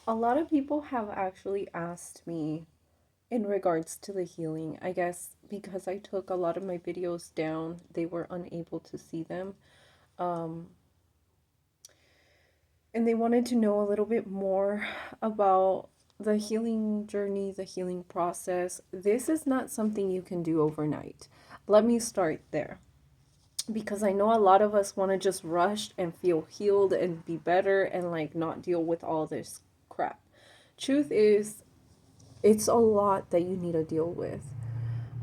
A lot of people have actually asked me in regards to the healing. I guess because I took a lot of my videos down, they were unable to see them. Um, and they wanted to know a little bit more about the healing journey, the healing process. This is not something you can do overnight. Let me start there because I know a lot of us want to just rush and feel healed and be better and like not deal with all this crap. Truth is, it's a lot that you need to deal with.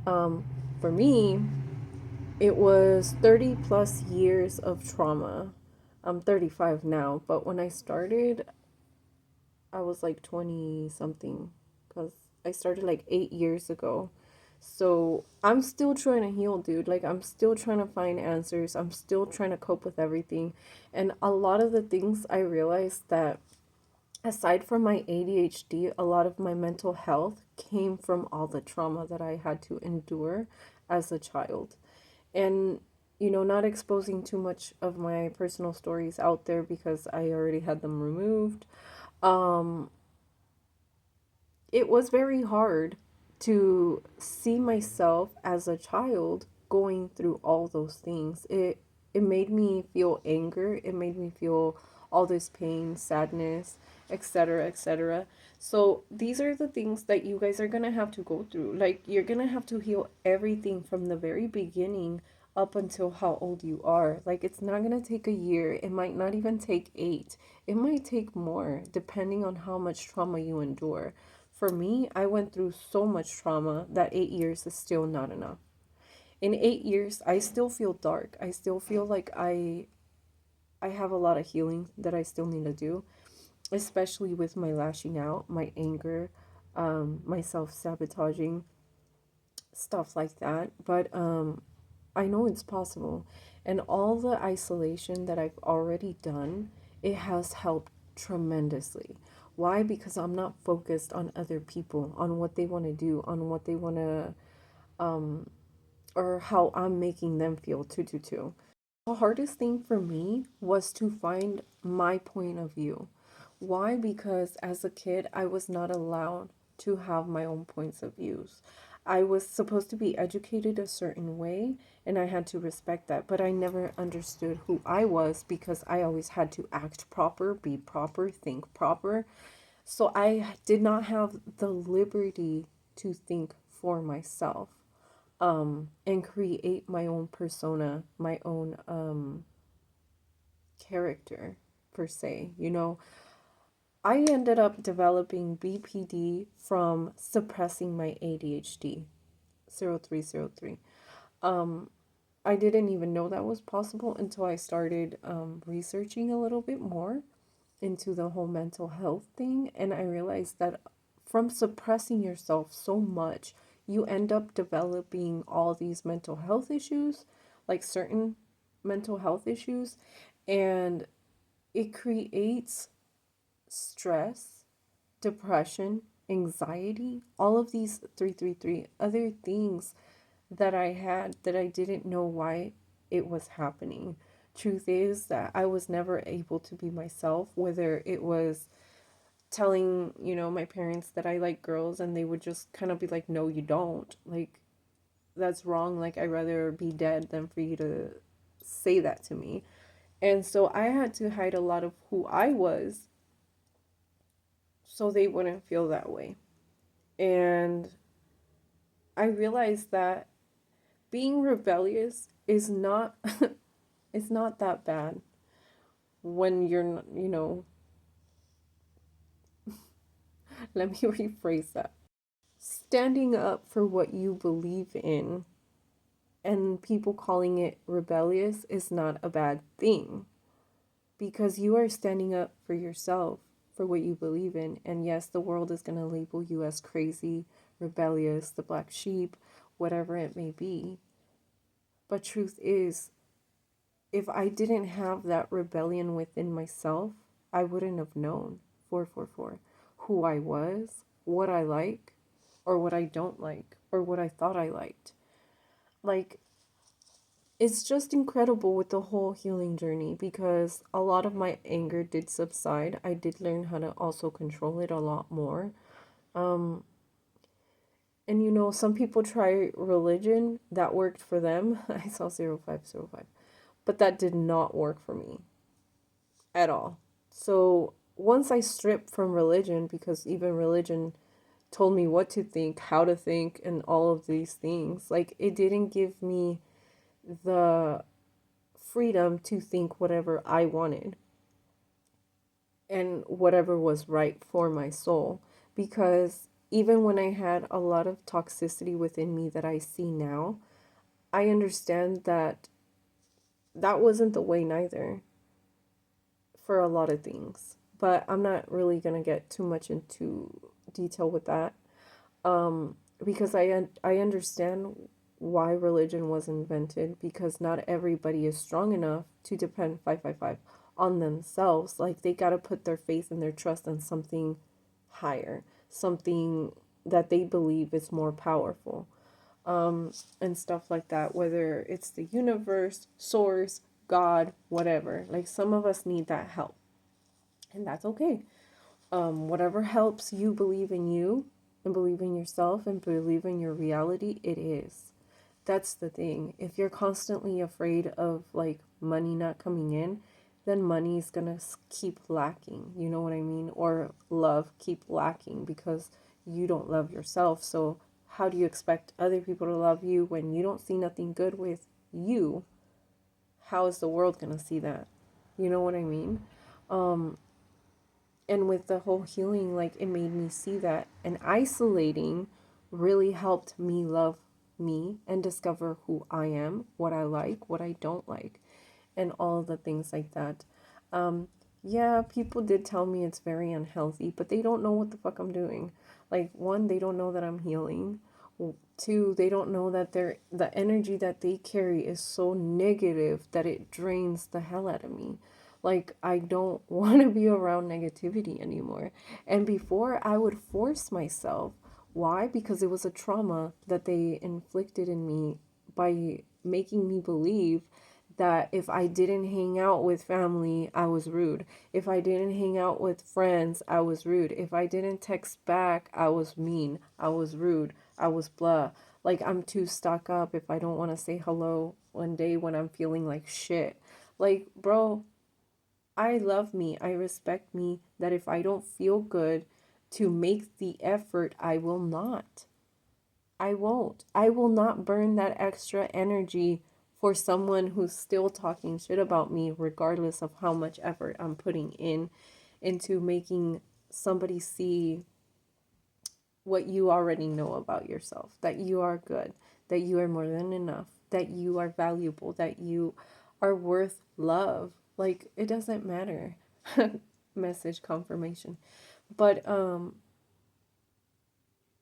Um, for me, it was 30 plus years of trauma. I'm 35 now, but when I started, I was like 20 something because I started like 8 years ago. So I'm still trying to heal, dude. Like, I'm still trying to find answers. I'm still trying to cope with everything. And a lot of the things I realized that aside from my ADHD, a lot of my mental health came from all the trauma that I had to endure as a child. And, not exposing too much of my personal stories out there because I already had them removed. Um, it was very hard to see myself as a child going through all those things. It made me feel anger, it made me feel all this pain, sadness, etc., etc. So these are the things that you guys are going to have to go through. Like, you're going to have to heal everything from the very beginning up until how old you are. Like, it's not going to take a year. It might not even take 8. It might take more depending on how much trauma you endure. For me, I went through so much trauma that 8 years is still not enough. In 8 years, I still feel dark. I still feel like I have a lot of healing that I still need to do, especially with my lashing out, my anger, my self sabotaging, stuff like that. But I know it's possible. And all the isolation that I've already done, it has helped tremendously. Why? Because I'm not focused on other people, on what they want to do, on what they want to, um, or how I'm making them feel too. The hardest thing for me was to find my point of view. Why? Because as a kid, I was not allowed to have my own points of views. I was supposed to be educated a certain way, and I had to respect that, but I never understood who I was because I always had to act proper, be proper, think proper. So I did not have the liberty to think for myself, and create my own persona, my own character per se. I ended up developing BPD from suppressing my ADHD 0303. Um, I didn't even know that was possible until I started researching a little bit more into the whole mental health thing. And I realized that from suppressing yourself so much, you end up developing all these mental health issues, like certain mental health issues. And it creates stress, depression, anxiety, all of these 333 other things that I had that I didn't know why it was happening. Truth is that I was never able to be myself, whether it was telling, my parents that I like girls and they would just kind of be like, no, you don't. Like, that's wrong. Like, I'd rather be dead than for you to say that to me. And so I had to hide a lot of who I was so they wouldn't feel that way. And I realized that being rebellious is not it's not that bad when you're not, let me rephrase that. Standing up for what you believe in and people calling it rebellious is not a bad thing because you are standing up for yourself, for what you believe in. And yes, the world is going to label you as crazy, rebellious, the black sheep, whatever it may be. But truth is, if I didn't have that rebellion within myself, I wouldn't have known 444 who I was, what I like, or what I don't like, or what I thought I liked. Like, It's just incredible with the whole healing journey because a lot of my anger did subside. I did learn how to also control it a lot more. Um, and some people try religion, that worked for them. I saw 0505, but that did not work for me at all. So once I stripped from religion, because even religion told me what to think, how to think, and all of these things, like it didn't give me the freedom to think whatever I wanted and whatever was right for my soul. Because even when I had a lot of toxicity within me that I see now, I understand that that wasn't the way neither for a lot of things. But I'm not really going to get too much into detail with that. Because I understand why religion was invented, because not everybody is strong enough to depend 555 on themselves. Like they got to put their faith and their trust in something higher, something that they believe is more powerful, and stuff like that, whether it's the universe, source, God, whatever. Like some of us need that help, and that's okay. Whatever helps you believe in you and believe in yourself and believe in your reality, it is. That's the thing. If you're constantly afraid of like money not coming in, then money is gonna keep lacking. You know what I mean? Or love keep lacking because you don't love yourself. So how do you expect other people to love you when you don't see nothing good with you? How is the world gonna see that? You know what I mean? Um, and with the whole healing, like it made me see that, and isolating really helped me love me and discover who I am, what I like, what I don't like, and all the things like that. um yeah, people did tell me it's very unhealthy, but they don't know what the fuck I'm doing. Like, one, they don't know that I'm healing. Two, they don't know that the energy that they carry is so negative that it drains the hell out of me. Like, I don't want to be around negativity anymore. And before, I would force myself. Why? Because it was a trauma that they inflicted in me by making me believe that if I didn't hang out with family, I was rude. If I didn't hang out with friends, I was rude. If I didn't text back, I was mean. I was rude. I was blah. Like, I'm too stuck up if I don't want to say hello one day when I'm feeling like shit. Like, bro, I love me. I respect me. That if I don't feel good to make the effort, I will not. I won't. I will not burn that extra energy for someone who's still talking shit about me, regardless of how much effort I'm putting into making somebody see what you already know about yourself, that you are good, that you are more than enough, that you are valuable, that you are worth love. Like, it doesn't matter. Message confirmation. But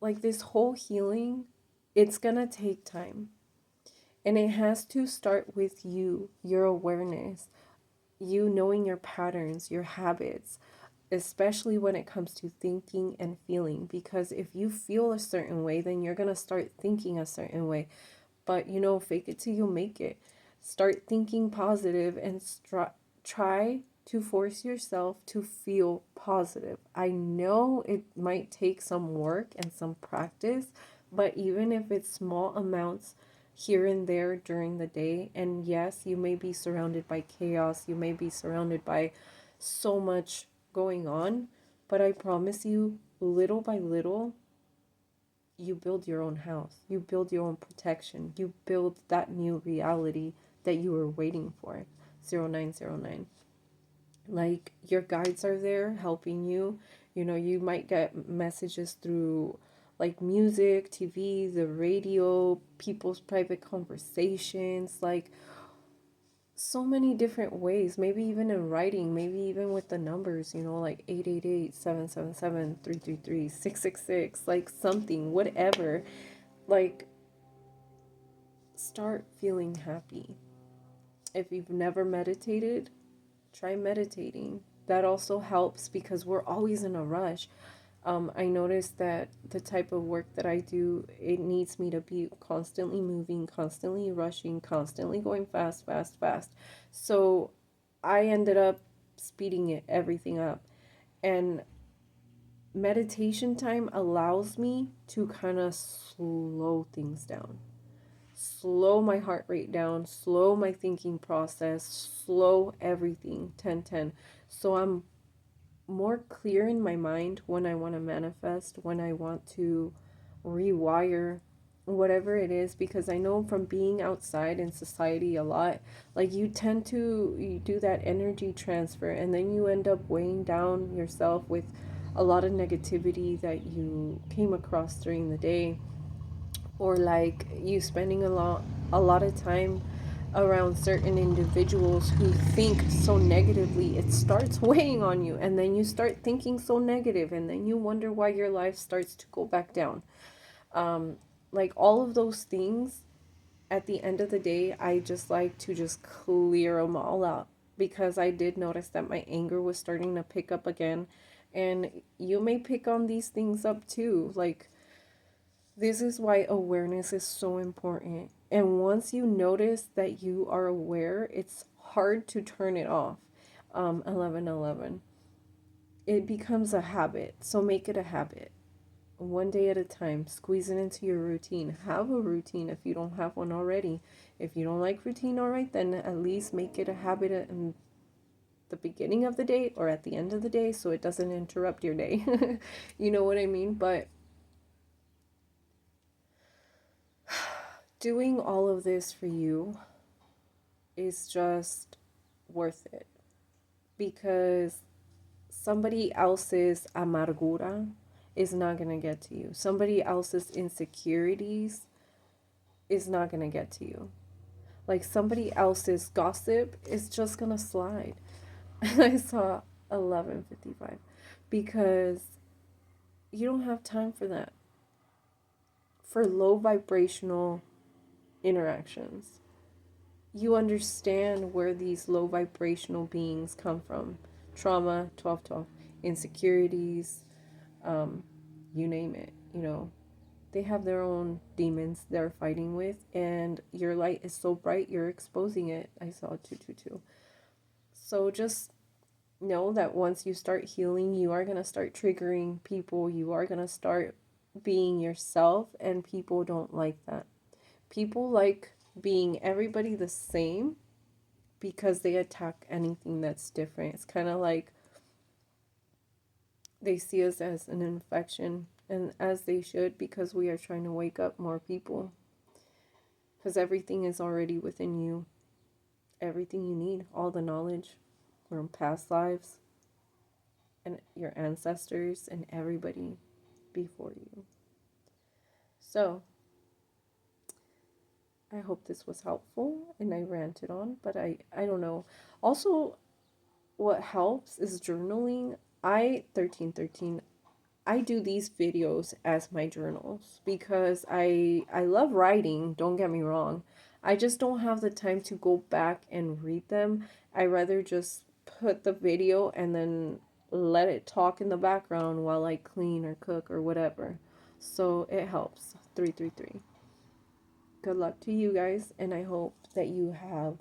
like, this whole healing, it's gonna take time. And it has to start with you, your awareness, you knowing your patterns, your habits, especially when it comes to thinking and feeling. Because if you feel a certain way, then you're going to start thinking a certain way. But, fake it till you make it. Start thinking positive and try to force yourself to feel positive. I know it might take some work and some practice, but even if it's small amounts here and there during the day, and yes, you may be surrounded by chaos, you may be surrounded by so much going on, but I promise you, little by little, you build your own house. You build your own protection. You build that new reality that you were waiting for. 0909. Like, your guides are there helping you. You might get messages through like music, TV, the radio, people's private conversations, like so many different ways, maybe even in writing, maybe even with the numbers, like 888-777-333-666, like something, whatever. Like, start feeling happy. If you've never meditated, try meditating. That also helps because we're always in a rush. I noticed that the type of work that I do, it needs me to be constantly moving, constantly rushing, constantly going fast, fast, fast. So I ended up speeding everything up. And meditation time allows me to kind of slow things down, slow my heart rate down, slow my thinking process, slow everything 10-10. So I'm more clear in my mind when I want to manifest, when I want to rewire whatever it is, because I know from being outside in society a lot, like you tend to you do that energy transfer and then you end up weighing down yourself with a lot of negativity that you came across during the day, or like you spending a lot of time around certain individuals who think so negatively. It starts weighing on you, and then you start thinking so negative, and then you wonder why your life starts to go back down. um like all of those things, at the end of the day, I just like to just clear them all out, because I did notice that my anger was starting to pick up again. And you may pick on these things up too. Like, this is why awareness is so important. And once you notice that you are aware, it's hard to turn it off. 11:11. It becomes a habit. So make it a habit. One day at a time. Squeeze it into your routine. Have a routine if you don't have one already. If you don't like routine, all right, then at least make it a habit in the beginning of the day or at the end of the day so it doesn't interrupt your day. You know what I mean? But doing all of this for you is just worth it, because somebody else's amargura is not going to get to you. Somebody else's insecurities is not going to get to you. Like, somebody else's gossip is just going to slide. And I saw 11:55, because you don't have time for that, for low vibrational interactions. You understand where these low vibrational beings come from. Trauma, 12:12, insecurities, you name it, they have their own demons they're fighting with, and your light is so bright, you're exposing it. I saw 222. So just know that once you start healing, you are going to start triggering people, you are going to start being yourself, and people don't like that. People like being everybody the same because they attack anything that's different. It's kind of like they see us as an infection, and as they should, because we are trying to wake up more people. Because everything is already within you. Everything you need, all the knowledge from past lives and your ancestors and everybody before you. So, I hope this was helpful and I ranted on, but I don't know. Also, what helps is journaling. 1313, I do these videos as my journals because I love writing, don't get me wrong. I just don't have the time to go back and read them. I rather just put the video and then let it talk in the background while I clean or cook or whatever. So it helps. 333. Good luck to you guys, and I hope that you have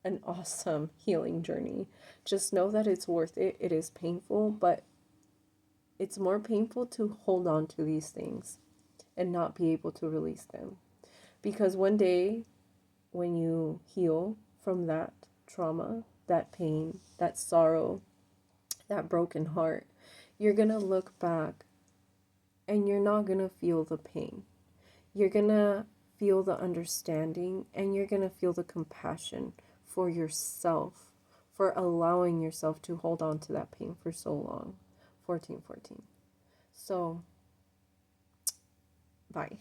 an awesome healing journey. Just know that it's worth it. It is painful, but it's more painful to hold on to these things and not be able to release them. Because one day, when you heal from that trauma, that pain, that sorrow, that broken heart, you're going to look back and you're not going to feel the pain. You're going to feel the understanding, and you're going to feel the compassion for yourself for allowing yourself to hold on to that pain for so long. 1414. So, bye.